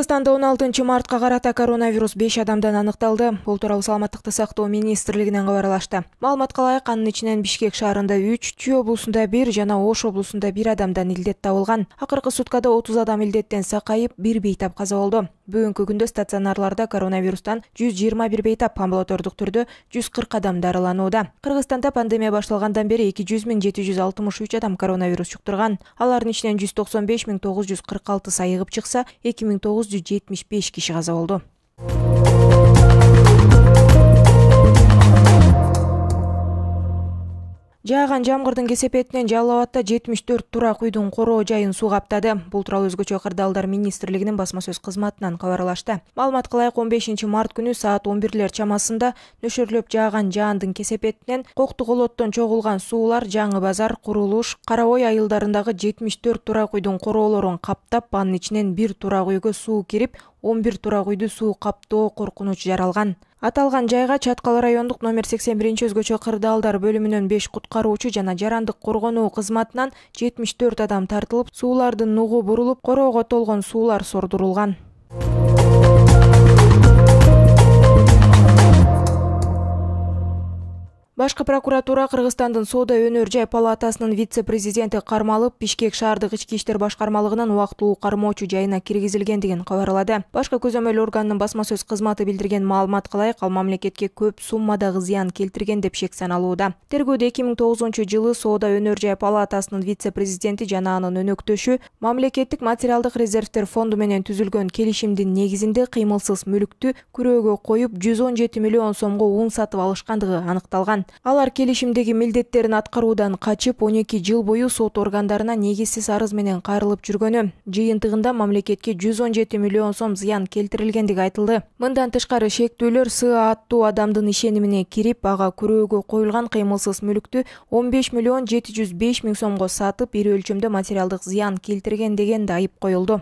Кыргызстанда 16 мартка карата коронавирус 5 адамдан аныкталды. Бул тууралуу Саламаттыкты сактоо министрлигинен кабарлашты. Маалыматка ылайык, анын ичинен Бишкек шаарында 3, Чүй облусунда 1 жана Ош облусунда 1 адамдан илдет табылган. Акыркы суткада 30 адам илдеттен сакайып, 1 бейтап каза болду. Бүгүнкү күндө стационарларда коронавирустан 121 бейтап, амбулатордук түрдө 140 адам дарыланууда. Кыргызстанда пандемия башталгандан бери 200.763 адам коронавирус жуктурган. Алардын ичинен 195.946 айыгып чыкса, 2975 киши каза болду. Жааган жамгырдын кесепетинен Жалал Абадта 74 турак үйдүн короо жайын суу каптады. Бул тууралуу Өзгөчө кырдаалдар министрлигинин басма сөз кызматынан кабарлашты. Маалыматка ылайык, 15 март күнү саат 11 чамасында нөшөрлөп жааган жаандын кесепетинен Кокту колоттон чогулган суулар Жаңы базар, Курулуш, Кара Ой айылдарындагы 74 турак үйдүн короолорун каптап, анын ичинен 1 турак үйгө суу кирип, 11 турак үйдү суу каптоо коркунучу жаралган. Аталган жайга Чаткал райондук номер 81 Өзгөчө кырдаалдар бөлүмүнөн 5 куткаруучу жана жарандык коргонуу кызматынан 74 адам тартылып, суулардын нугу бурулуп, короого толгон суулар сордурулган. Башкы прокуратура Кыргызстандын Соода өнөр жай палатасынын вице-президенти кармалып, Бишкек шаардык ички иштер башкармалыгынын убактылуу кармоочу жайына киргизилгендигин кабарлады. Башкы көзөмөл органынын басма сөз кызматы билдирген маалыматка ылайык, ал мамлекетке көп суммадагы зыян келтирген деп шек саналууда. Тергөөдө 2009-жылы Соода өнөр жай палатасынын вице-президенти жана анын өнөктөшү мамлекеттик материалдык резервтер фонду менен түзүлгөн келишимдин негизинде кыймылсыз мүлктү күрөөгө коюп 117 миллион сомго ун сатып алышкандыгы аныкталган. Алар келишимдеги милдеттерин аткаруудан качып, 12 жыл бою сот органдарына негизсиз арыз менен кайрылып жүргөнү. Жыйынтыгында мамлекетке 117 миллион сом зыян келтирилгендиги айтылды. Мындан тышкары шектүүлөр СА аттуу адамдын ишенимине кирип, ага күрөөгө коюлган кыймылсыз мүлктү 15 миллион 705 миң сомго сатып, ири өлчөмдө материалдык зыян келтирген деген да айып коюлду.